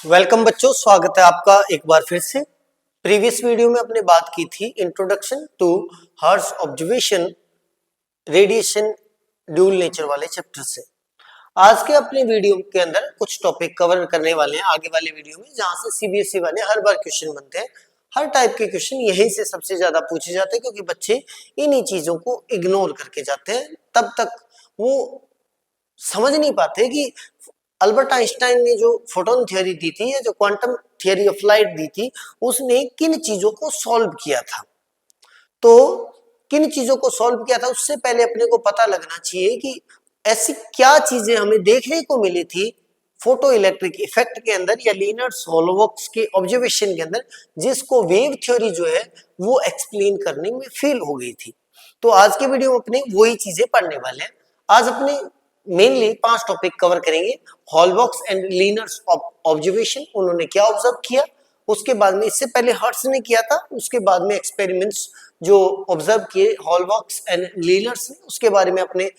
Welcome बच्चों, स्वागत है आपका एक बार फिर से। प्रीवियस वीडियो में अपने बात की थी introduction to hertz observation radiation dual nature वाले चैप्टर से। आज के अपने वीडियो के अंदर कुछ टॉपिक कवर करने वाले हैं आगे वाले वीडियो में, जहां से सीबीएसई वाले हर बार क्वेश्चन बनते हैं। हर टाइप के क्वेश्चन यहीं से सबसे ज्यादा पूछे जाते हैं, क्योंकि बच्चे इन्हीं चीजों को इग्नोर करके जाते हैं। तब तक वो समझ नहीं पाते कि अल्बर्ट आइंस्टाइन ने जो फोटोन थ्योरी दी थी या जो क्वांटम थ्योरी ऑफ लाइट दी थी, उसने किन चीजों को सॉल्व किया था। तो किन चीजों को सॉल्व किया था, उससे पहले अपने को पता लगना चाहिए कि ऐसी क्या चीजें हमें देखने को मिली थी फोटो इलेक्ट्रिक इफेक्ट के अंदर या लीनर्स-होलोवर्क्स के ऑब्जर्वेशन के अंदर, जिसको वेव थ्योरी जो है वो एक्सप्लेन करने में फेल हो गई थी। तो आज के वीडियो में अपने वही चीजें पढ़ने वाले हैं। आज अपने मेनली 5 टॉपिक कवर करेंगे। हॉलबॉक्स एंड लीनर्स ऑब्जर्वेशन, उन्होंने क्या ऑब्जर्व किया, उसके बाद में इससे पहले हर्ट्ज ने किया था, उसके बाद में एक्सपेरिमेंट्स जो ऑब्जर्व किए हॉलबॉक्स एंड लीनर्स ने, उसके बारे में अपने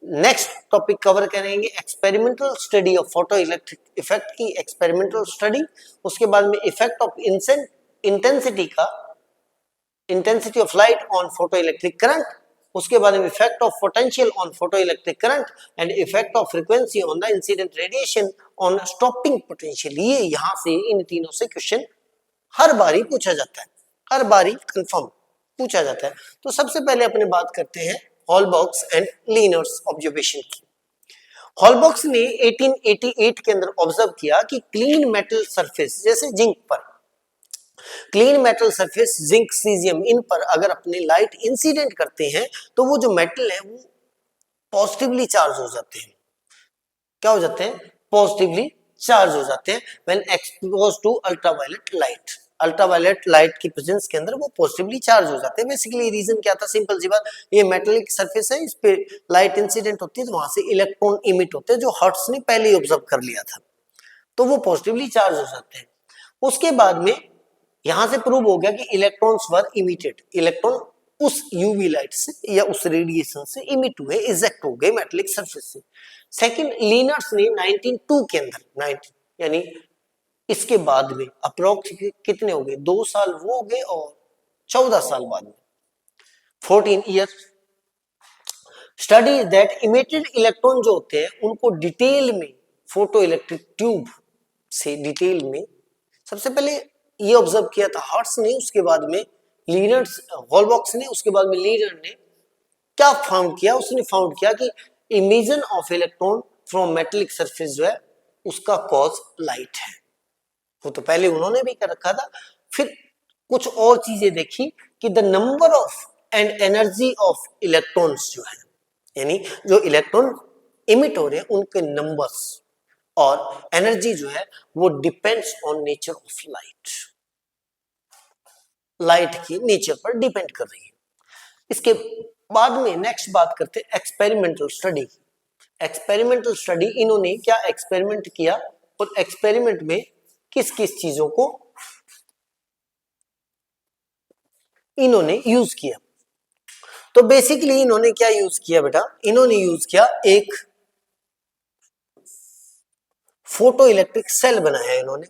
नेक्स्ट टॉपिक कवर करेंगे। Experimental study of photo electric effect की एक्सपेरिमेंटल स्टडी, उसके बाद में effect of intensity of light on photo electric current, उसके बाद में effect of potential on photo electric current and effect of frequency on the incident radiation on stopping potential. ये यहां से इन तीनों से क्वेश्चन हर बारी पूछा जाता है, हर बारी कंफर्म पूछा जाता है। तो सबसे पहले अपने बात करते हैं हॉलबॉक्स एंड लीनर्स ऑब्जर्वेशन की। हॉलबॉक्स ने 1888 के अंदर ऑब्जर्व किया कि क्लीन मेटल सरफेस, जैसे जिंक पर clean metal surface, zinc, caesium, इन पर अगर अपने लाइट इंसिडेंट करते हैं तो वो जो मेटल है वो पॉजिटिवली चार्ज हो जाते हैं। क्या हो जाते हैं? पॉजिटिवली चार्ज हो जाते हैं when expose to ultraviolet light. Ultraviolet light की प्रेजेंस के अंदर वो पॉजिटिवली चार्ज हो जाते हैं। बेसिकली रीजन क्या था? सिंपल सी बात, ये मेटेलिक सरफेस है, इस पे लाइट इंसिडेंट होती है तो वहां से इलेक्ट्रॉन इमिट होते हैं, जो हर्ट्ज ने पहले ही ऑब्जर्व कर लिया था, तो वो पॉजिटिवली चार्ज हो जाते हैं। उसके बाद में यहां से प्रूव हो गया कि इलेक्ट्रॉन्स वर इमिटेड, इलेक्ट्रॉन उस यूवी लाइट से या उस रेडिएशन से इमिट हुए, इजेक्ट हो गए मेटेलिक सरफेस से। सेकंड, लीनर्स ने 1902 के अंदर 19 यानी इसके बाद में अप्रोक्स कितने हो गए, 2 साल वो हो गए और 14 साल बाद में 14 year study that emitted electron जो होते हैं उनको डिटेल में फोटो इलेक्ट्रिक ट्यूब से डिटेल में सबसे पहले ये ऑब्जर्व किया था हर्ट्ज ने, उसके बाद में लीनर्स हॉलबॉक्स ने, उसके बाद में लीनर ने क्या फाउंड किया? उसने फाउंड किया कि emission of electron from metallic surface जो है उसका कॉज लाइट है। वो तो पहले उन्होंने भी कर रखा था। फिर कुछ और चीजें देखी कि the number of and energy of electrons जो है, यानी जो इलेक्ट्रॉन इमिट हो रहे हैं उनके नंबर्स और एनर्जी जो है वो depends on nature of light, light की नेचर पर डिपेंड कर रही है। इसके बाद में नेक्स्ट बात करते हैं एक्सपेरिमेंटल स्टडी। एक्सपेरिमेंटल स्टडी, इन्होंने क्या एक्सपेरिमेंट किया और एक्सपेरिमेंट में किस किस चीजों को इन्होंने यूज किया। तो बेसिकली इन्होंने क्या यूज किया बेटा? इन्होंने यूज किया एक फोटो इलेक्ट्रिक सेल बनाया इन्होंने।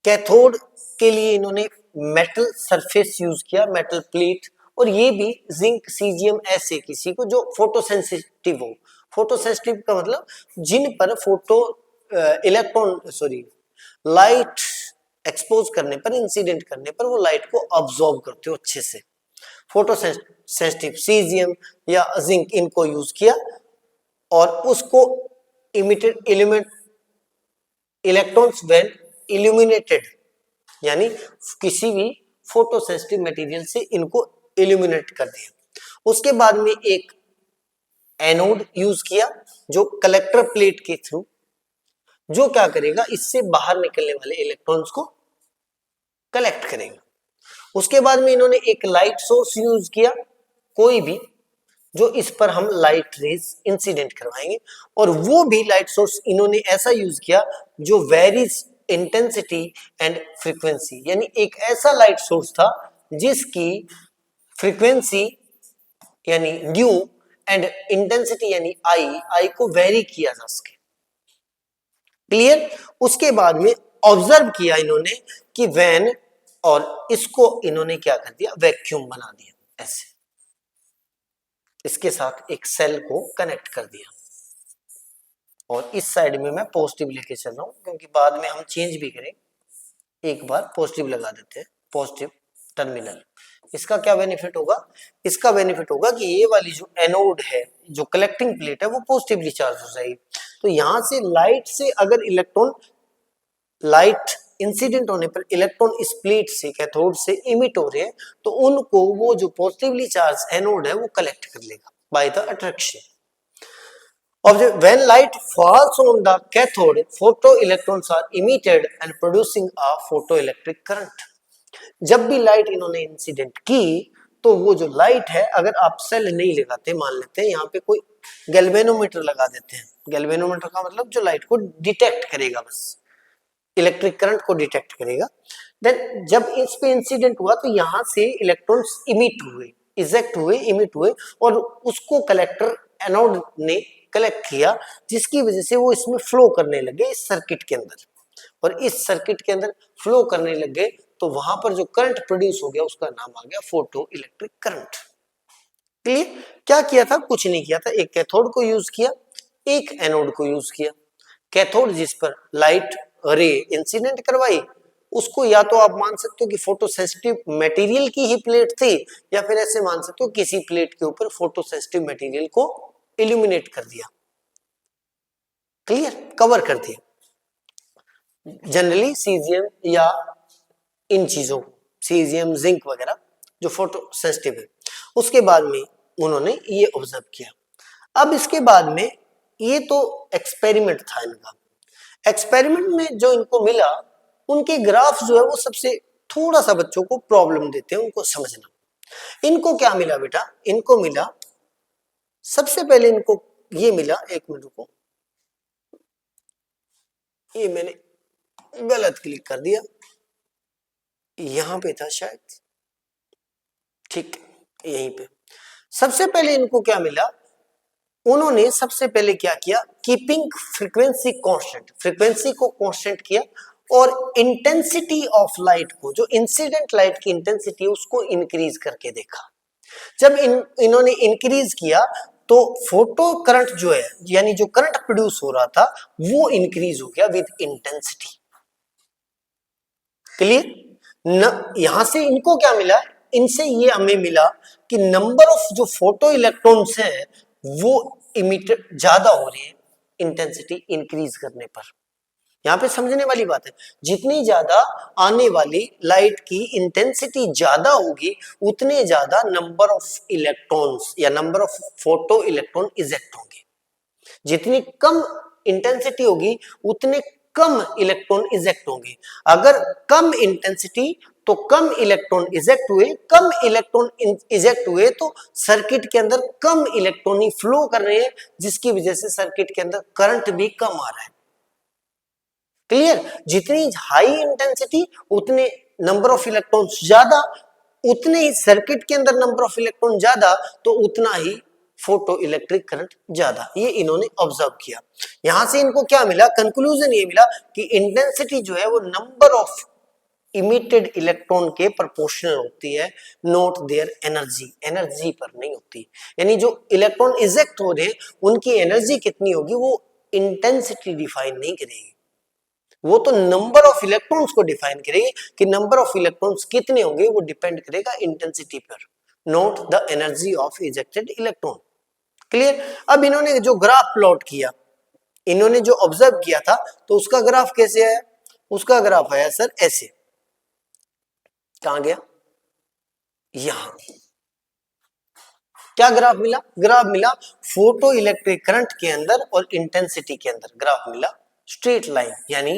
कैथोड के लिए इन्होंने मेटल सरफेस यूज किया, मेटल प्लेट, और ये भी जिंक, सीजियम, ऐसे किसी को जो फोटो सेंसिटिव हो। फोटो सेंसिटिव का मतलब जिन पर फोटो लाइट एक्सपोज करने पर, इंसिडेंट करने पर वो लाइट को अब्सॉर्ब करते हो अच्छे से। फोटो सेंसिटिव सीजियम या जिंक, इनको यूज किया और उसको emitted element electrons when illuminated, यानी किसी भी फोटो सेंसिटिव मटेरियल से इनको इल्यूमिनेट कर दिया। उसके बाद में एक एनोड यूज किया जो कलेक्टर प्लेट के थ्रू जो क्या करेगा, इससे बाहर निकलने वाले इलेक्ट्रॉन्स को कलेक्ट करेगा। उसके बाद में इन्होंने एक लाइट सोर्स यूज किया, कोई भी, जो इस पर हम लाइट रेज इंसिडेंट करवाएंगे, और वो भी लाइट सोर्स इन्होंने ऐसा यूज किया जो वेरीज इंटेंसिटी एंड फ्रीक्वेंसी, यानी एक ऐसा लाइट सोर्स था जिसकी फ्रीक्वेंसी यानी न्यू एंड इंटेंसिटी यानी आई को वेरी किया जा सके। क्लियर? उसके बाद में ऑब्जर्व किया इन्होंने कि व्हेन, और इसको इन्होंने क्या कर दिया, वैक्यूम बना दिया ऐसे, इसके साथ एक सेल को कनेक्ट कर दिया और इस साइड में मैं पॉजिटिव लेके चल रहा हूं क्योंकि बाद में हम चेंज भी करें, एक बार पॉजिटिव लगा देते हैं, पॉजिटिव टर्मिनल। इसका क्या बेनिफिट होगा, इसका बेनिफिट होगा कि ये वाली जो एनोड है, जो कलेक्टिंग प्लेट है, वो पॉजिटिवली चार्ज हो जाएगी। तो यहां से लाइट से अगर इलेक्ट्रॉन, लाइट इंसिडेंट होने पर इलेक्ट्रॉन इस प्लेट से, कैथोड से इमिट हो रहे हैं, तो उनको वो जो पॉजिटिवली चार्ज एनोड है वो कलेक्ट कर लेगा by the attraction. When light falls on the cathode, photoelectrons are emitted and producing a photoelectric current. जब भी लाइट इन्होंने इंसिडेंट की तो वो जो लाइट है, अगर आप सेल नहीं लगाते, मान लेते हैं यहाँ पे कोई गैल्वेनोमीटर लगा देते हैं, गैल्वेनोमीटर का मतलब जो लाइट को डिटेक्ट करेगा, बस इलेक्ट्रिक करंट को डिटेक्ट करेगा, देन जब इस पे इंसिडेंट हुआ तो यहाँ से इलेक्ट्रॉन्स इमिट हुए, इजेक्ट हुए, इमिट हुए, और उसको कलेक्टर एनोड ने कलेक्ट किया, जिसकी वजह से वो इसमें फ्लो करने लगे इस सर्किट के अंदर, और इस सर्किट के अंदर फ्लो करने लग गए तो वहां पर जो करंट प्रोड्यूस हो गया उसका नाम आ गया फोटो इलेक्ट्रिक करंट। क्लियर? क्या किया था, कुछ नहीं किया था, एक कैथोड को यूज किया, एक एनोड को यूज किया। कैथोड जिस पर लाइट रे इंसिडेंट करवाई, उसको या तो आप मान सकते हो कि फोटो सेंसिटिव मटेरियल की ही प्लेट थी, या फिर ऐसे मान सकते हो किसी प्लेट के ऊपर फोटो सेंसिटिव मटेरियल को इल्यूमिनेट कर दिया, क्लियर, कवर कर दिया, जनरली सीजियम या इन चीजों को, सीजियम जिंक वगैरह जो फोटो सेंसिटिव है। उसके बाद में उन्होंने ये ऑब्जर्व किया। अब इसके बाद में ये तो एक्सपेरिमेंट था इनका, एक्सपेरिमेंट में जो इनको मिला, उनके ग्राफ जो है वो सबसे थोड़ा सा बच्चों को प्रॉब्लम देते हैं उनको समझना। इनको क्या मिला बेटा, इनको मिला, सबसे पहले इनको ये मिला, एक मिनट को, ये मैंने गलत क्लिक कर दिया, यहां पे था शायद, ठीक, यहीं पे। सबसे पहले इनको क्या मिला, उन्होंने सबसे पहले क्या किया, कीपिंग फ्रीक्वेंसी कांस्टेंट, फ्रीक्वेंसी को कांस्टेंट किया, और इंटेंसिटी ऑफ लाइट को, जो इंसिडेंट लाइट की इंटेंसिटी उसको इंक्रीज करके देखा। जब इन्होंने इंक्रीज किया तो फोटो करंट जो है, यानी जो करंट प्रोड्यूस हो रहा था, वो इंक्रीज हो गया विद इंटेंसिटी। क्लियर? यहां से इनको क्या मिला, इनसे ये हमें मिला कि नंबर ऑफ जो फोटो इलेक्ट्रॉन्स है वो इमिटेड ज्यादा हो रही है इंटेंसिटी इंक्रीज करने पर। यहां पे समझने वाली बात है, जितनी ज्यादा आने वाली लाइट की इंटेंसिटी ज्यादा होगी, उतने ज्यादा नंबर ऑफ इलेक्ट्रॉन्स या number of photo electron eject होंगे। जितनी कम इंटेंसिटी होगी उतने कम इलेक्ट्रॉन इजेक्ट होंगे। अगर कम इंटेंसिटी तो कम इलेक्ट्रॉन इजेक्ट हुए, कम इलेक्ट्रॉन इजेक्ट हुए तो सर्किट के अंदर कम इलेक्ट्रॉन ही फ्लो कर रहे हैं, जिसकी वजह से सर्किट के अंदर करंट भी कम आ रहा है। क्लियर? जितनी हाई इंटेंसिटी उतने नंबर ऑफ इलेक्ट्रॉन्स ज्यादा, उतने ही सर्किट के अंदर नंबर ऑफ इलेक्ट्रॉन ज्यादा, तो उतना ही फोटो इलेक्ट्रिक करंट ज्यादा। ये इन्होंने ऑब्जर्व किया। यहां से इनको क्या मिला, कंक्लूजन ये मिला कि इंटेंसिटी जो है वो नंबर ऑफ इमिटेड इलेक्ट्रॉन के प्रोपोर्शनल होती है, नॉट देयर एनर्जी, एनर्जी पर नहीं होती। यानी जो इलेक्ट्रॉन इजेक्ट हो रहे हैं उनकी एनर्जी कितनी होगी वो इंटेंसिटी डिफाइन नहीं करेगी, वो तो नंबर ऑफ इलेक्ट्रॉन्स को डिफाइन करेगी कि नंबर ऑफ इलेक्ट्रॉन्स कितने होंगे, वो डिपेंड करेगा इंटेंसिटी पर, not the energy of ejected electron. Clear? अब इन्होंने जो ग्राफ प्लॉट किया, इन्होंने जो ऑब्जर्व किया था, तो उसका ग्राफ कैसे आया, उसका ग्राफ आया सर ऐसे, कहां गया, यहां। क्या ग्राफ मिला, ग्राफ मिला फोटो इलेक्ट्रिक करंट के अंदर और इंटेंसिटी के अंदर ग्राफ मिला स्ट्रेट लाइन, यानी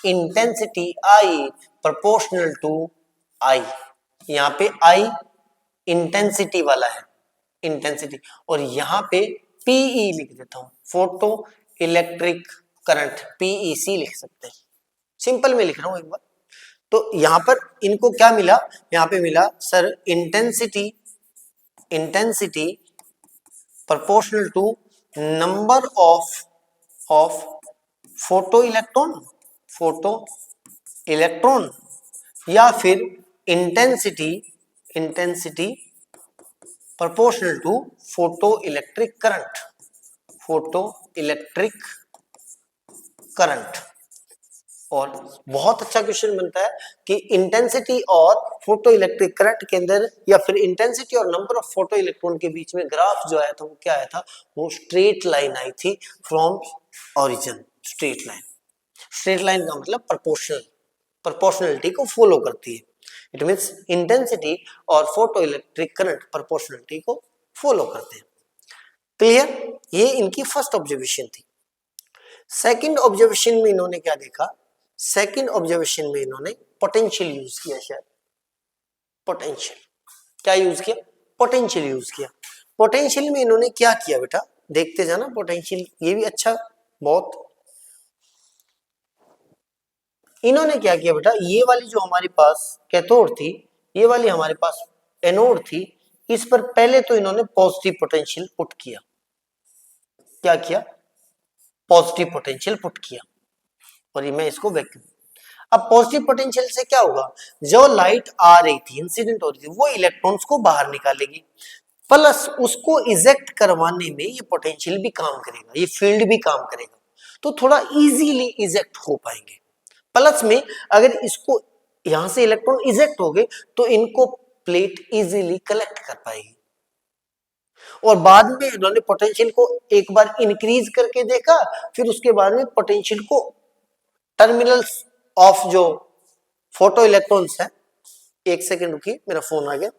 इंटेंसिटी आई प्रोपोर्शनल टू आई। यहां पे आई इंटेंसिटी वाला है, इंटेंसिटी, और यहां पे पीई लिख देता हूं, फोटो इलेक्ट्रिक करंट, पीईसी लिख सकते हैं, सिंपल में लिख रहा हूं एक बार। तो यहां पर इनको क्या मिला, यहां पे मिला sir intensity, intensity proportional to number of photo electron, photo electron या फिर intensity proportional to photo electric current. और बहुत अच्छा क्वेश्चन बनता है कि इंटेंसिटी और फोटो इलेक्ट्रिक करंट के अंदर या फिर इंटेंसिटी और नंबर ऑफ फोटो इलेक्ट्रॉन के बीच में ग्राफ जो आया था वो क्या आया था, वो स्ट्रेट लाइन आई थी फ्रॉम ओरिजिन। स्ट्रेट लाइन का मतलब प्रोपोर्शनलिटी को फॉलो करती है। इट मींस इंटेंसिटी और फोटो इलेक्ट्रिक करंट प्रोपोर्शनलिटी को फॉलो करते हैं। क्लियर? ये इनकी फर्स्ट ऑब्जर्वेशन थी। सेकंड ऑब्जर्वेशन में इन्होंने क्या देखा, सेकंड ऑब्जर्वेशन में इन्होंने पोटेंशियल यूज किया। शायद पोटेंशियल क्या यूज किया, पोटेंशियल यूज किया। पोटेंशियल में इन्होंने क्या किया बेटा, देखते जाना पोटेंशियल, ये भी अच्छा बहुत। इन्होंने क्या किया बेटा, ये वाली जो हमारे पास कैथोड थी, ये वाली हमारे पास एनोड थी, इस पर पहले तो इन्होंने पॉजिटिव पोटेंशियल पुट किया। क्या किया, पॉजिटिव पोटेंशियल पुट किया और ये मैं इसको वैक्यूम। अब पॉजिटिव पोटेंशियल से क्या होगा, जो लाइट आ रही थी, इंसिडेंट हो रही थी, वो इलेक्ट्रॉन्स को बाहर निकालेगी, प्लस उसको इजेक्ट करवाने में ये पोटेंशियल भी काम करेगा, ये फील्ड भी काम करेगा, तो थोड़ा इजीली इजेक्ट हो पाएंगे। प्लस में अगर इसको यहां से इलेक्ट्रॉन इजेक्ट हो गए तो इनको प्लेट इजीली कलेक्ट कर पाएगी। और बाद में इन्होंने पोटेंशियल को एक बार इंक्रीज करके देखा, फिर उसके बाद में पोटेंशियल को टर्मिनल्स ऑफ जो फोटो इलेक्ट्रॉन्स है, एक सेकंड रुकिए मेरा फोन आ गया,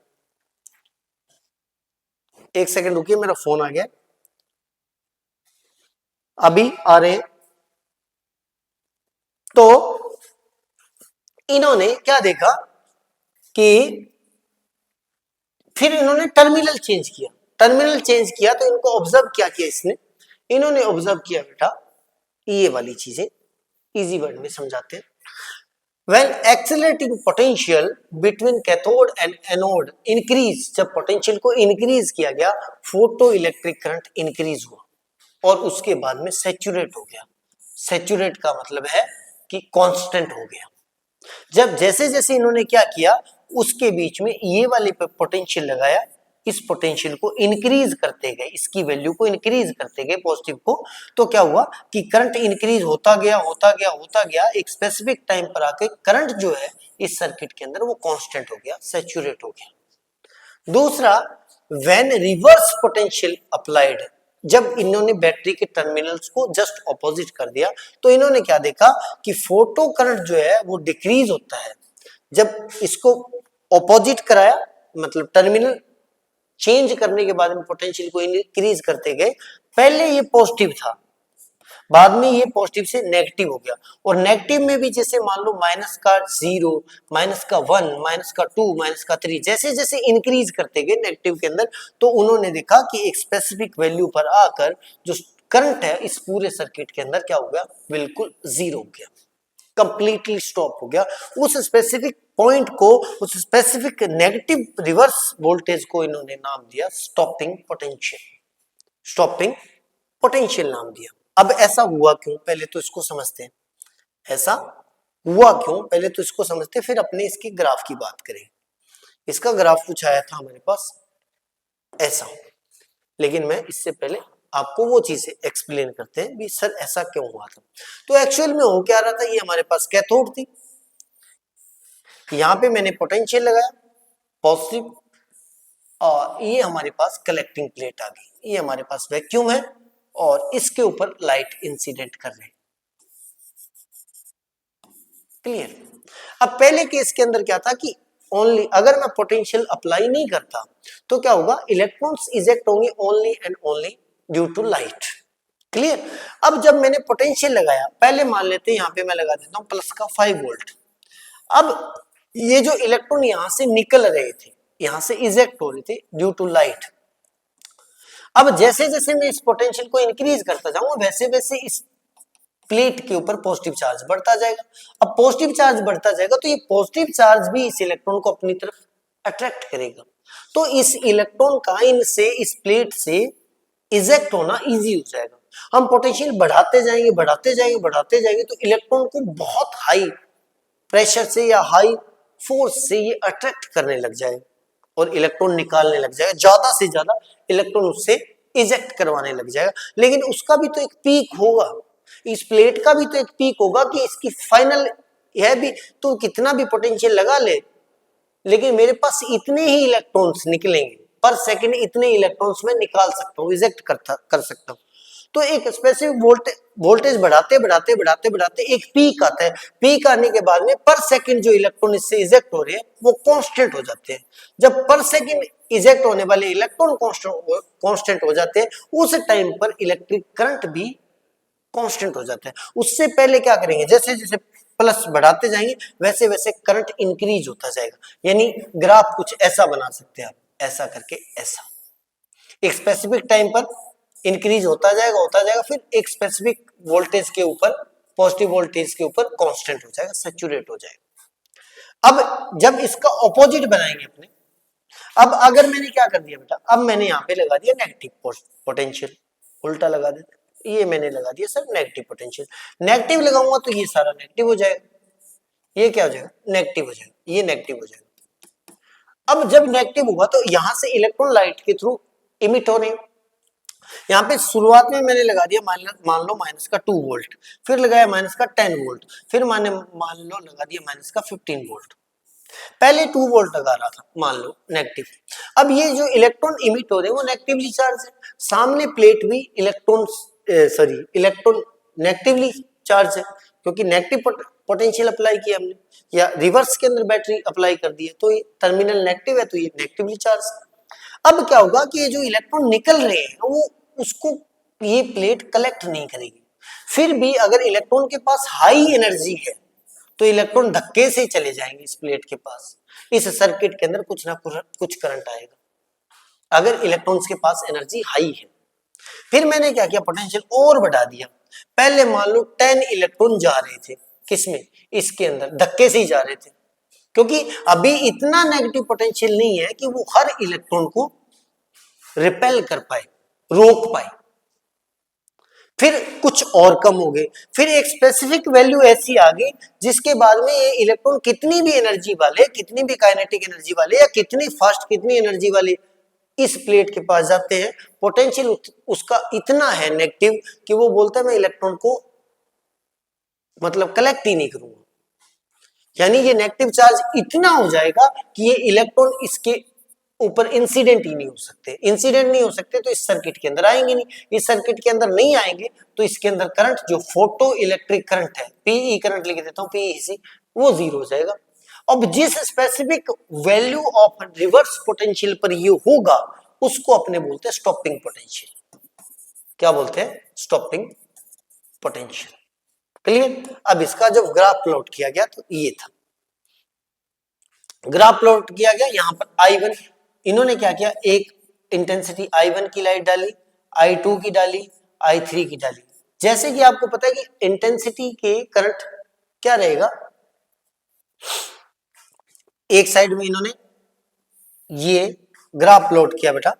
एक सेकंड रुकिए मेरा फोन आ गया, अभी आ रहे हैं। तो इन्होंने क्या देखा कि फिर इन्होंने टर्मिनल चेंज किया, टर्मिनल चेंज किया तो इनको ऑब्जर्व क्या किया इसने, इन्होंने ऑब्जर्व किया बेटा ये वाली चीजें, इजी वर्ड में समझाते हैं। When accelerating potential between cathode and anode increase, जब पोटेंशियल को इंक्रीज किया गया, फोटो इलेक्ट्रिक करंट इंक्रीज हुआ और उसके बाद में सैचुरेट हो गया। सैचुरेट का मतलब है कि कांस्टेंट हो गया। जब जैसे जैसे इन्होंने क्या किया, उसके बीच में ये वाले पे पोटेंशियल लगाया, इस पोटेंशियल को इंक्रीज करते गए, इसकी वैल्यू को इंक्रीज करते गए पॉजिटिव को, तो क्या हुआ कि करंट इंक्रीज होता गया, एक स्पेसिफिक टाइम पर आके करंट जो है इस सर्किट के अंदर वो कांस्टेंट हो गया, सैचुरेट हो गया। दूसरा, व्हेन रिवर्स पोटेंशियल अप्लाइड, जब इन्होंने बैटरी के टर्मिनल्स को जस्ट ऑपोजिट कर दिया तो इन्होंने क्या देखा कि फोटो करंट जो है वो डिक्रीज होता है। जब इसको ऑपोजिट कराया, मतलब टर्मिनल चेंज करने के बाद में पोटेंशियल को इंक्रीज करते गए, पहले ये पॉजिटिव था, बाद में ये पॉजिटिव से नेगेटिव हो गया, और नेगेटिव में भी जैसे मान लो माइनस का 0, माइनस का 1, माइनस का 2, माइनस का 3, जैसे जैसे इंक्रीज करते गए नेगेटिव के अंदर, तो उन्होंने देखा कि एक स्पेसिफिक वैल्यू पर आकर जो करंट है इस पूरे सर्किट के अंदर क्या हो गया, बिल्कुल जीरो हो गया, कंप्लीटली स्टॉप हो गया। उस स्पेसिफिक पॉइंट को, उस स्पेसिफिक नेगेटिव रिवर्स वोल्टेज को इन्होंने नाम दिया स्टॉपिंग पोटेंशियल, स्टॉपिंग पोटेंशियल नाम दिया। अब ऐसा हुआ क्यों, पहले तो इसको समझते हैं, ऐसा हुआ क्यों पहले तो इसको समझते हैं, फिर अपने इसके ग्राफ की बात करें। इसका ग्राफ कुछ आया था हमारे पास ऐसा, लेकिन मैं इससे पहले आपको वो चीजें एक्सप्लेन करते हैं भी सर ऐसा क्यों हुआ था। तो एक्चुअल में हो क्या रहा था, ये हमारे पास कैथोड थी, यहां पे मैंने पोटेंशियल लगाया पॉजिटिव, और ये हमारे पास कलेक्टिंग प्लेट आ गई, ये हमारे पास वैक्यूम है और इसके ऊपर लाइट इंसिडेंट कर रहे हैं। क्लियर? अब पहले केस के अंदर क्या था कि ओनली अगर मैं पोटेंशियल अप्लाई नहीं करता तो क्या होगा, इलेक्ट्रॉन्स इजेक्ट होंगे only and only due to light. Clear? अब जब मैंने पोटेंशियल लगाया, पहले मान लेते हैं यहां पे मैं लगा देता हूं प्लस का 5 वोल्ट। अब ये जो इलेक्ट्रॉन यहां से निकल रहे थे, यहां से इजेक्ट हो रहे थे ड्यू टू लाइट, अब जैसे जैसे मैं इस पोटेंशियल को इंक्रीज करता जाऊंगा वैसे वैसे इस प्लेट के ऊपर पॉजिटिव चार्ज बढ़ता जाएगा। अब पॉजिटिव चार्ज बढ़ता जाएगा तो ये पॉजिटिव चार्ज भी इस इलेक्ट्रॉन को अपनी तरफ अट्रैक्ट करेगा, तो इस इलेक्ट्रॉन का इनसे, इस प्लेट से इजेक्ट होना इजी हो जाएगा। हम पोटेंशियल बढ़ाते जाएंगे तो इलेक्ट्रॉन को बहुत हाई प्रेशर से या हाई फोर्स से ये अट्रैक्ट करने लग जाएगा और इलेक्ट्रॉन निकालने लग जाएगा, ज्यादा से ज्यादा इलेक्ट्रॉन उससे इजेक्ट करवाने लग जाएगा। लेकिन उसका भी तो एक पीक होगा, इस प्लेट का भी तो एक पीक होगा कि इसकी फाइनल, यह भी तो कितना भी पोटेंशियल लगा ले, लेकिन मेरे पास इतने ही इलेक्ट्रॉन्स निकलेंगे पर सेकंड, इतने इलेक्ट्रॉन्स में निकाल सकता हूँ, इजेक्ट कर सकता हूँ। तो एक स्पेसिफिक वोल्टेज बढ़ाते बढ़ाते बढ़ाते बढ़ाते एक पीक आता है, पीक आने के बाद में पर सेकंड जो इलेक्ट्रॉन इससे इजेक्ट हो रहे हैं वो कांस्टेंट हो जाते हैं। जब पर सेकंड इजेक्ट होने वाले इलेक्ट्रॉन कांस्टेंट हो जाते हैं, उस टाइम पर इलेक्ट्रिक करंट भी कांस्टेंट हो जाता है। उससे पहले क्या करेंगे, जैसे जैसे प्लस बढ़ाते जाएंगे वैसे वैसे करंट इंक्रीज होता जाएगा। यानी ग्राफ कुछ ऐसा बना सकते हैं आप, ऐसा करके ऐसा, एक स्पेसिफिक टाइम पर इंक्रीज होता जाएगा, फिर एक स्पेसिफिक वोल्टेज के ऊपर, पॉजिटिव वोल्टेज के ऊपर कांस्टेंट हो जाएगा, सैचुरेट हो जाएगा। अब जब इसका ऑपोजिट बनाएंगे अपने, अब अगर मैंने क्या कर दिया बेटा, अब मैंने यहाँ पे लगा दिया नेगेटिव पोटेंशियल, उल्टा लगा देते, ये मैंने लगा दिया सर नेगेटिव पोटेंशियल, नेगेटिव लगाऊंगा तो ये सारा नेगेटिव हो जाएगा, ये क्या हो जाएगा, नेगेटिव हो जाएगा, ये नेगेटिव हो जाएगा। अब जब नेगेटिव हुआ तो यहां से इलेक्ट्रॉन लाइट के थ्रू इमिट हो रहे हैं। यहाँ पे शुरुआत में मैंने लगा दिया मान लो माइनस का 2 वोल्ट, फिर लगाया माइनस का 10 वोल्ट, फिर मान लो लगा दिया माइनस का 15 वोल्ट। पहले 2 वोल्ट लगा रहा था मान लो नेगेटिव, अब ये जो इलेक्ट्रॉन इमिट हो रहे हैं वो नेगेटिवली चार्ज है, सामने प्लेट भी इलेक्ट्रॉन नेगेटिवली चार्ज है, क्योंकि नेगेटिव पोटेंशियल अप्लाई किया हमने, या रिवर्स के अंदर बैटरी अप्लाई कर दी है, तो ये टर्मिनल नेगेटिव है तो ये नेगेटिवली चार्ज। अब क्या होगा कि ये जो इलेक्ट्रॉन निकल रहे हैं वो उसको ये प्लेट कलेक्ट नहीं करेगी, फिर भी अगर इलेक्ट्रॉन के पास हाई एनर्जी है तो इलेक्ट्रॉन धक्के से चले जाएंगे इस प्लेट के पास, इस सर्किट के अंदर कुछ ना कुछ करंट आएगा अगर इलेक्ट्रॉन्स के पास एनर्जी हाई है। फिर मैंने क्या किया, पोटेंशियल और बढ़ा दिया, पहले मान लो 10 इलेक्ट्रॉन जा रहे थे, किसमें, इसके अंदर धक्के से ही जा रहे थे, क्योंकि अभी इतना नेगेटिव पोटेंशियल नहीं है कि वो हर इलेक्ट्रॉन को रिपेल कर पाए, रोक पाए। फिर कुछ और कम हो गए, फिर एक स्पेसिफिक वैल्यू ऐसी आ गई जिसके बाद में ये इलेक्ट्रॉन कितनी भी एनर्जी वाले, कितनी भी काइनेटिक एनर्जी वाले, या कितनी फास्ट, कितनी एनर्जी वाले इस प्लेट के पास जाते हैं, पोटेंशियल उसका इतना है नेगेटिव कि वो बोलता है मैं इलेक्ट्रॉन को मतलब कलेक्ट ही नहीं करूंगा, यानी ये नेगेटिव चार्ज इतना हो जाएगा कि ये इलेक्ट्रॉन इसके ऊपर इंसिडेंट ही नहीं हो सकते, इंसिडेंट नहीं हो सकते तो इस सर्किट के अंदर आएंगे नहीं, इस सर्किट के अंदर नहीं आएंगे तो इसके अंदर करंट जो फोटो इलेक्ट्रिक करंट है, पीई करंट लिख देता हूं, पीईसी, वो जीरो हो जाएगा। अब जिस specific value of reverse potential पर ये होगा उसको अपने बोलते हैं स्टॉपिंग पोटेंशियल। क्या बोलते हैं, स्टॉपिंग पोटेंशियल। क्लियर। अब इसका जब ग्राफ प्लॉट किया गया तो ये था, ग्राफ प्लॉट किया गया, यहां पर I1 इन्होंने क्या किया, एक इंटेंसिटी I1 की लाइट डाली, I2 की डाली, I3 की डाली। जैसे कि आपको पता है कि इंटेंसिटी के करंट क्या रहेगा, एक साइड में इन्होंने ये ग्राफ प्लॉट किया बेटा,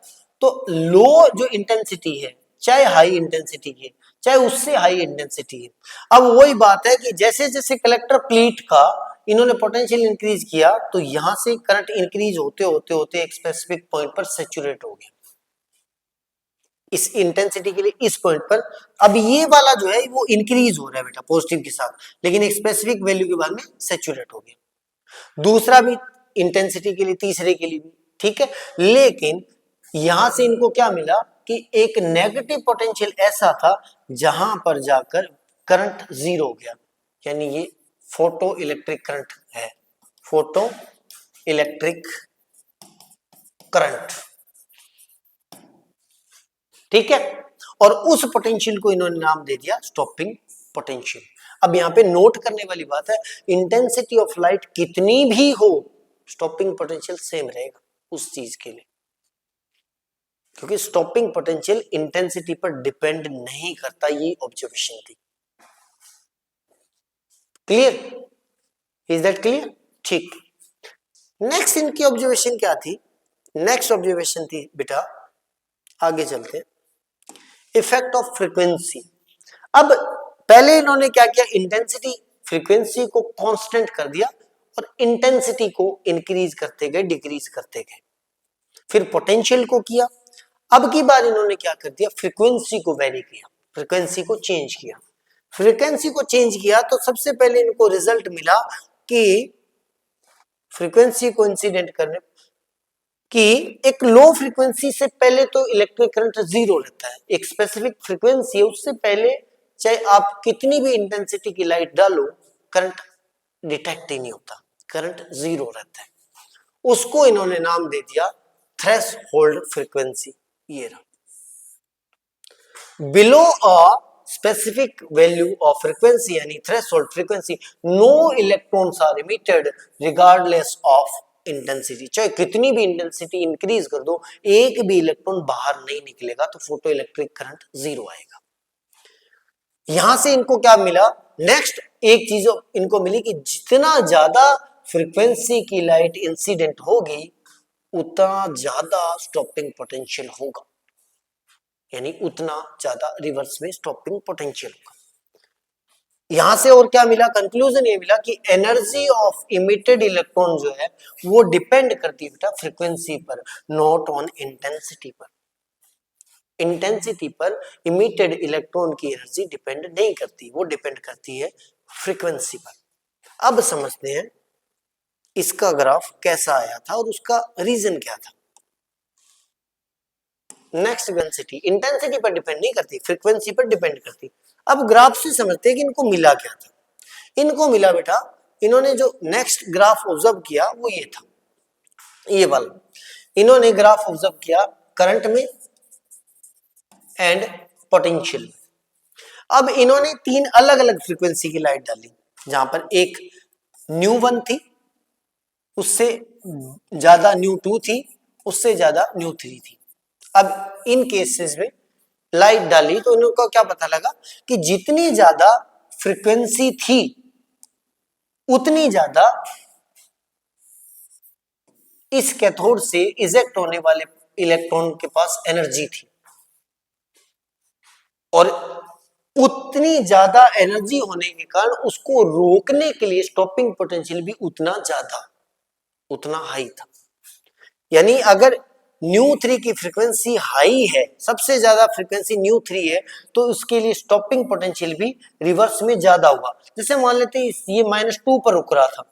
तो लो जो इंटेंसिटी है, चाहे हाई इंटेंसिटी की, चाहे उससे हाई इंटेंसिटी है, अब वही बात है कि जैसे जैसे कलेक्टर प्लेट का इन्होंने पोटेंशियल इंक्रीज किया तो यहां से करंट इंक्रीज होते होते होते एक स्पेसिफिक पॉइंट पर सैचुरेट हो गया इस इंटेंसिटी के लिए, इस पॉइंट पर। अब ये वाला जो है वो इंक्रीज हो रहा है बेटा पॉजिटिव के साथ, लेकिन एक स्पेसिफिक वैल्यू के बाद में सैचुरेट हो गया। दूसरा भी इंटेंसिटी के लिए, तीसरे के लिए भी, ठीक है, लेकिन यहां से इनको क्या मिला कि एक नेगेटिव पोटेंशियल ऐसा था जहां पर जाकर करंट जीरो हो गया, यानी ये फोटो इलेक्ट्रिक करंट है, फोटो इलेक्ट्रिक करंट, ठीक है। और उस पोटेंशियल को इन्होंने नाम दे दिया स्टॉपिंग पोटेंशियल। अब यहां पे नोट करने वाली बात है, इंटेंसिटी ऑफ लाइट कितनी भी हो स्टॉपिंग पोटेंशियल सेम रहेगा उस चीज के लिए, क्योंकि स्टॉपिंग पोटेंशियल इंटेंसिटी पर डिपेंड नहीं करता, ये ऑब्जर्वेशन थी। क्लियर, इज दैट क्लियर, ठीक। नेक्स्ट इनकी ऑब्जर्वेशन क्या थी, नेक्स्ट ऑब्जर्वेशन थी बेटा, आगे चलते, इफेक्ट ऑफ फ्रीक्वेंसी। अब पहले इन्होंने क्या किया, इंटेंसिटी फ्रीक्वेंसी को कांस्टेंट कर दिया और इंटेंसिटी को इंक्रीज करते गए, डिक्रीज करते गए। फिर पोटेंशियल को किया। अब की बार इन्होंने क्या कर दिया, फ्रीक्वेंसी को वेरी किया, फ्रीक्वेंसी को चेंज किया। फ्रीक्वेंसी को चेंज किया तो सबसे पहले इनको रिजल्ट मिला कि फ्रीक्वेंसी को इंसिडेंट करने कि एक लो फ्रीक्वेंसी से पहले तो इलेक्ट्रिक करंट जीरो रहता है। एक स्पेसिफिक फ्रीक्वेंसी है, उससे पहले चाहे आप कितनी भी इंटेंसिटी की लाइट डालो, करंट डिटेक्ट ही नहीं होता, करंट जीरो रहता है। उसको इन्होंने नाम दे दिया थ्रेशोल्ड फ्रीक्वेंसी। ये रहा, below a specific value of frequency यानी threshold frequency no electrons are emitted regardless of intensity। चाहे कितनी भी इंटेंसिटी इंक्रीज कर दो, एक भी इलेक्ट्रॉन बाहर नहीं निकलेगा तो फोटो इलेक्ट्रिक करंट जीरो आएगा। यहां से इनको क्या मिला, नेक्स्ट एक चीज इनको मिली कि जितना ज्यादा फ्रीक्वेंसी की लाइट इंसिडेंट होगी उतना ज्यादा स्टॉपिंग पोटेंशियल होगा, यानी उतना ज्यादा रिवर्स में स्टॉपिंग पोटेंशियल होगा। यहां से और क्या मिला, कंक्लूजन ये मिला कि एनर्जी ऑफ इमिटेड इलेक्ट्रॉन जो है वो डिपेंड करती है बेटा फ्रीक्वेंसी पर, नॉट ऑन इंटेंसिटी पर। इंटेंसिटी पर इमिटेड इलेक्ट्रॉन की एनर्जी डिपेंड नहीं करती, वो डिपेंड करती है फ्रीक्वेंसी पर। अब समझते हैं इसका ग्राफ कैसा आया था और उसका रीजन क्या था। नेक्स्ट डेंसिटी इंटेंसिटी पर डिपेंड नहीं करती, फ्रीक्वेंसी पर डिपेंड करती। अब ग्राफ से समझते हैं कि इनको मिला क्या था। इनको मिला बेटा, इन्होंने जो नेक्स्ट ग्राफ ऑब्जर्व किया वो ये था, ये वाला। इन्होंने ग्राफ ऑब्जर्व किया करंट में एंड पोटेंशियल। अब इन्होंने तीन अलग अलग फ्रीक्वेंसी की लाइट डाली, जहां पर एक न्यू 1 थी, उससे ज्यादा न्यू 2 थी, उससे ज्यादा न्यू 3 थी। अब इन केसेस में लाइट डाली तो इनको क्या पता लगा कि जितनी ज्यादा फ्रीक्वेंसी थी उतनी ज्यादा इस कैथोड से इजेक्ट होने वाले इलेक्ट्रॉन के पास एनर्जी थी, और उतनी ज्यादा एनर्जी होने के कारण उसको रोकने के लिए स्टॉपिंग पोटेंशियल भी उतना हाई था। यानी अगर न्यू 3 की फ्रीक्वेंसी हाई है, सबसे ज्यादा फ्रीक्वेंसी न्यू 3 है, तो उसके लिए स्टॉपिंग पोटेंशियल भी रिवर्स में ज्यादा होगा। जैसे मान लेते हैं ये -2 पर रुक रहा था,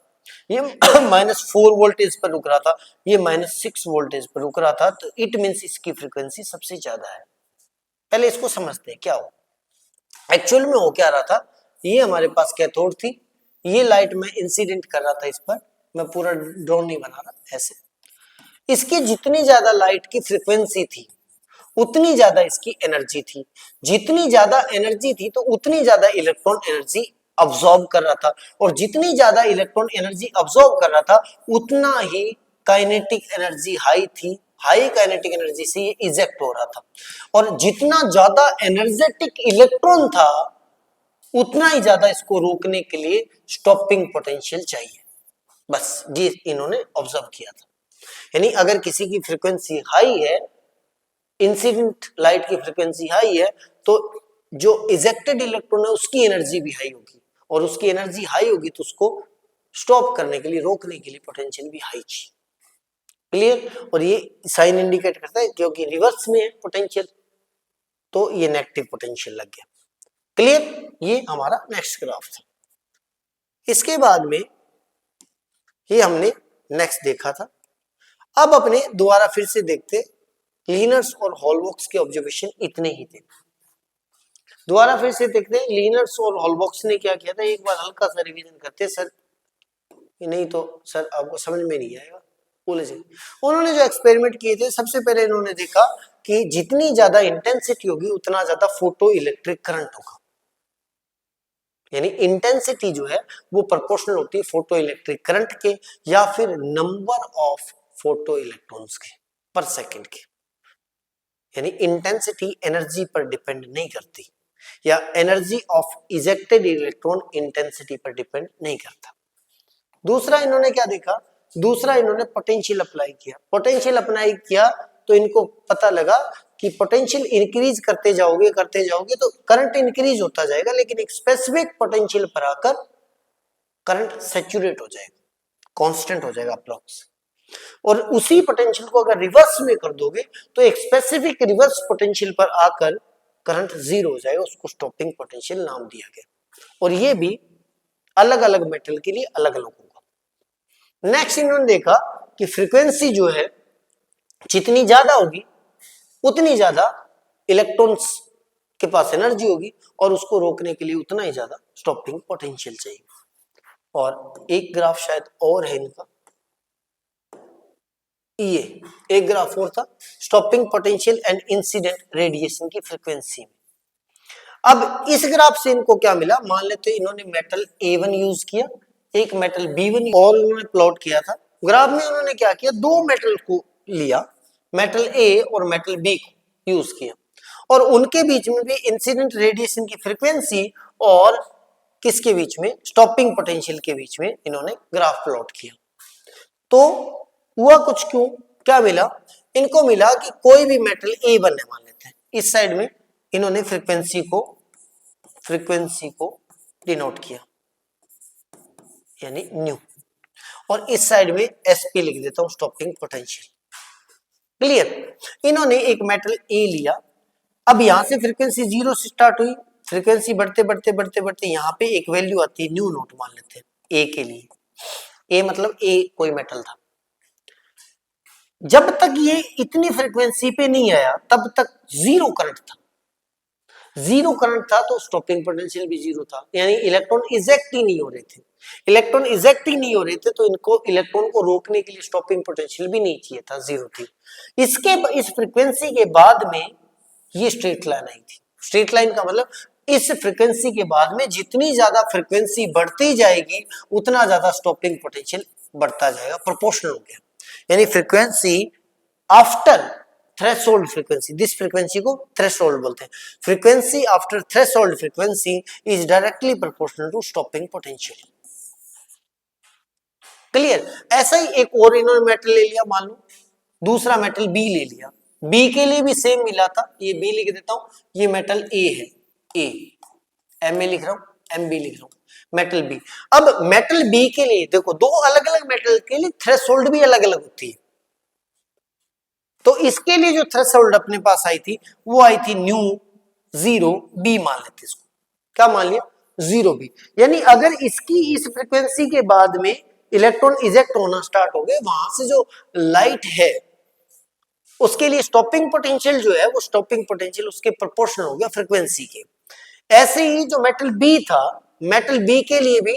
ये -4 वोल्टेज पर रुक रहा था, ये -6 वोल्टेज पर रुक रहा था, तो इट मींस इसकी फ्रीक्वेंसी सबसे ज्यादा है। पहले इसको समझते हैं क्या हो। एक्चुअल में हो क्या रहा था, ये हमारे पास कैथोड थी, ये लाइट में इंसिडेंट कर रहा था इस पर, मैं पूरा ड्रॉ नहीं बना रहा, ऐसे इसकी जितनी ज्यादा लाइट की फ्रीक्वेंसी थी उतनी ज्यादा इसकी एनर्जी थी। जितनी ज्यादा एनर्जी थी तो उतनी ज्यादा इलेक्ट्रॉन एनर्जी अब्सॉर्ब कर रहा था, और जितनी ज्यादा इलेक्ट्रॉन एनर्जी अब्सॉर्ब कर रहा था उतना ही काइनेटिक एनर्जी हाई थी। हाई काइनेटिक एनर्जी से ये इजेक्ट हो रहा था, और जितना ज्यादा एनर्जेटिक इलेक्ट्रॉन था उतना ही ज्यादा इसको रोकने के लिए स्टॉपिंग पोटेंशियल चाहिए। बस ये इन्होंने ऑब्जर्व किया था। यानी अगर किसी की फ्रीक्वेंसी हाई है, इंसिडेंट लाइट की फ्रीक्वेंसी हाई है, तो जो इजेक्टेड इलेक्ट्रॉन है उसकी एनर्जी भी हाई होगी, और उसकी एनर्जी हाई होगी तो उसको स्टॉप करने के लिए, रोकने के लिए पोटेंशियल भी हाई चाहिए। क्लियर। और ये साइन इंडिकेट करता है क्योंकि रिवर्स में है पोटेंशियल, तो ये नेगेटिव पोटेंशियल लग गया। क्लियर। ये हमारा नेक्स्ट ग्राफ था। इसके बाद में ये हमने नेक्स्ट देखा था। अब अपने दोबारा फिर से देखते, लीनर्स और हॉलबॉक्स के ऑब्जर्वेशन इतने ही थे। दोबारा फिर से देखते हैं लीनर्स और हॉलबॉक्स ने क्या किया था, एक बार हल्का सा रिवीजन करते सर, नहीं तो सर आपको समझ में नहीं आएगा। बोले जी, उन्होंने जो एक्सपेरिमेंट किए थे, सबसे पहले इन्होंने देखा कि जितनी ज्यादा इंटेंसिटी होगी उतना ज्यादा फोटो इलेक्ट्रिक करंट होगा। यानी इंटेंसिटी जो है वो प्रोपोर्शनल होती है फोटो इलेक्ट्रिक करंट के, या फिर नंबर ऑफ फोटो इलेक्ट्रॉन्स के पर सेकंड के। यानी इंटेंसिटी एनर्जी पर डिपेंड नहीं करती, या energy of ejected electron intensity पर डिपेंड नहीं करता। दूसरा इन्होंने क्या देखा, दूसरा इन्होंने पोटेंशियल अप्लाई किया। पोटेंशियल अप्लाई किया तो इनको पता लगा कि पोटेंशियल इंक्रीज करते जाओगे तो करंट इंक्रीज होता जाएगा, लेकिन एक स्पेसिफिक पोटेंशियल पर आकर करंट सैचुरेट हो जाएगा, कांस्टेंट हो जाएगा अप्रॉक्स। और उसी पोटेंशियल को अगर रिवर्स में कर दोगे तो एक स्पेसिफिक रिवर्स पोटेंशियल पर आकर करंट जीरो हो जाएगा, उसको स्टॉपिंग पोटेंशियल नाम दिया गया। और ये भी अलग अलग मेटल के लिए अलग अलग होगा। नेक्स्ट इन्होंने देखा कि फ्रीक्वेंसी जो है जितनी ज्यादा होगी उतनी ज्यादा इलेक्ट्रॉन्स के पास एनर्जी होगी और उसको रोकने के लिए उतना ही ज्यादा स्टॉपिंग पोटेंशियल चाहिए। और एक ग्राफ शायद और है इनका, ये एक ग्राफ और था stopping potential and incident radiation की फ्रीक्वेंसी में। अब इस ग्राफ से इनको क्या मिला, मान लेते इन्होंने मेटल A1 यूज किया, एक मेटल B1 और उन्होंने प्लॉट किया था। ग्राफ में उन्होंने क्या किया, दो मेटल को लिया, मेटल A और मेटल B को यूज किया और उनके बीच में भी इंसिडेंट रेडिएशन की फ्रीक्वेंसी और किसके बीच में, स्टॉपिंग पोटेंशियल के बीच में इन्होंने ग्राफ प्लॉट किया। तो हुआ कुछ क्यों, क्या मिला, इनको मिला कि कोई भी मेटल A1 है मान लेते हैं, इस साइड में इन्होंने फ्रीक्वेंसी को डिनोट किया यानी न्यू, और इस साइड में SP लिख देता हूं स्टॉपिंग पोटेंशियल। क्लियर, इन्होंने एक मेटल A लिया, अब यहां से फ्रीक्वेंसी 0 से स्टार्ट हुई, फ्रीक्वेंसी बढ़ते बढ़ते बढ़ते बढ़ते यहां पे एक वैल्यू आती है न्यू नोट मान लेते हैं A के लिए, A मतलब A कोई मेटल था। जब तक ये इतनी फ्रीक्वेंसी पे नहीं आया तब तक जीरो करंट था, जीरो करंट था तो स्टॉपिंग पोटेंशियल भी जीरो था, यानी इलेक्ट्रॉन इजेक्ट ही नहीं हो रहे थे। इलेक्ट्रॉन इजेक्ट ही नहीं हो रहे थे तो इनको इलेक्ट्रॉन को रोकने के लिए स्टॉपिंग पोटेंशियल भी नहीं चाहिए था, जीरो थी। इस फ्रीक्वेंसी के बाद में ये स्ट्रेट लाइन आई थी। स्ट्रेट लाइन का मतलब इस फ्रीक्वेंसी के बाद में जितनी ज्यादा फ्रीक्वेंसी बढ़ती जाएगी उतना ज्यादा स्टॉपिंग पोटेंशियल बढ़ता जाएगा, प्रोपोर्शनल हो गया। यानी frequency after threshold frequency, this frequency को थ्रेशोल्ड बोलते हैं, frequency after threshold frequency is directly proportional to stopping potential. Clear, ऐसा ही एक और इन्होंने मेटल ले लिया, मान लो दूसरा मेटल B ले लिया, B के लिए भी सेम मिला था, ये B लिख देता हूं, ये मेटल A है, A MA लिख रहा हूं, MB लिख रहा हूं, मेटल B। अब मेटल B के लिए देखो दो अलग अलग मेटल के लिए थ्रेशोल्ड भी अलग अलग होती है, तो इसके लिए जो थ्रेशोल्ड अपने पास आई थी वो आई थी न्यू 0B मान लेते इसको, क्या मान लिया 0B। यानी अगर इसकी इस फ्रीक्वेंसी के बाद में इलेक्ट्रॉन इजेक्ट होना स्टार्ट हो गए, वहां से जो लाइट है उसके लिए स्टॉपिंग पोटेंशियल जो है वो स्टॉपिंग पोटेंशियल उसके प्रोपोर्शनल हो गया फ्रीक्वेंसी के। ऐसे ही जो मेटल B था, मेटल B के लिए भी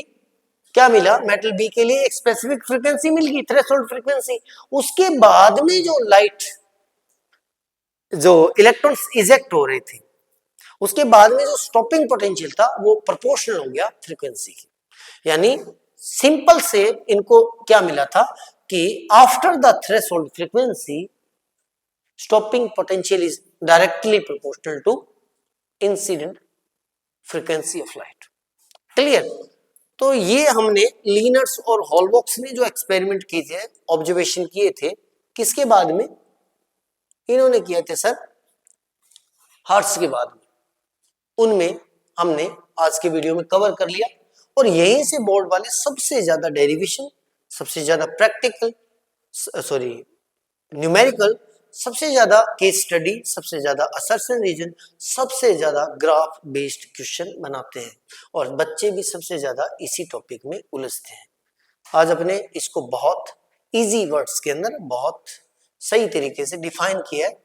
क्या मिला, मेटल B के लिए एक स्पेसिफिक फ्रीक्वेंसी मिल गई, थ्रेशोल्ड फ्रीक्वेंसी। उसके बाद में जो लाइट, जो इलेक्ट्रॉन्स इजेक्ट हो रहे थे, उसके बाद में जो स्टॉपिंग पोटेंशियल था वो प्रोपोर्शनल हो गया फ्रीक्वेंसी की। यानी सिंपल से इनको क्या मिला था कि after the threshold frequency stopping potential is directly proportional to incident frequency of light. Clear, तो ये हमने लीनर्स और हॉलबॉक्स ने जो एक्सपेरिमेंट किए थे, ऑब्जर्वेशन किए थे, किसके बाद में इन्होंने किए थे सर, हर्ट्ज के बाद में, उनमें हमने आज के वीडियो में कवर कर लिया। और यहीं से बोर्ड वाले सबसे ज्यादा डेरिवेशन, सबसे ज्यादा प्रैक्टिकल, सॉरी न्यूमेरिकल, सबसे ज्यादा केस स्टडी, सबसे ज्यादा असर्शन रीजन, सबसे ज्यादा ग्राफ बेस्ड क्वेश्चन बनाते हैं और बच्चे भी सबसे ज्यादा इसी टॉपिक में उलझते हैं। आज अपने इसको बहुत इजी वर्ड्स के अंदर बहुत सही तरीके से डिफाइन किया है।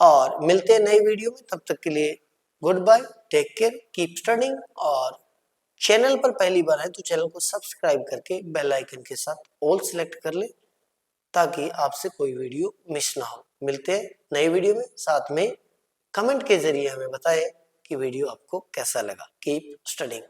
और मिलते हैं नई वीडियो में, तब तक के लिए good bye, take care, keep studying. और चैनल पर पहली बार है तो चैनल को सब्सक्राइब करके बेल आइकन के साथ ऑल सिलेक्ट कर ले ताकि आपसे कोई वीडियो मिस ना हो। मिलते हैं नई वीडियो में, साथ में कमेंट के जरिए हमें बताएं कि वीडियो आपको कैसा लगा। Keep studying.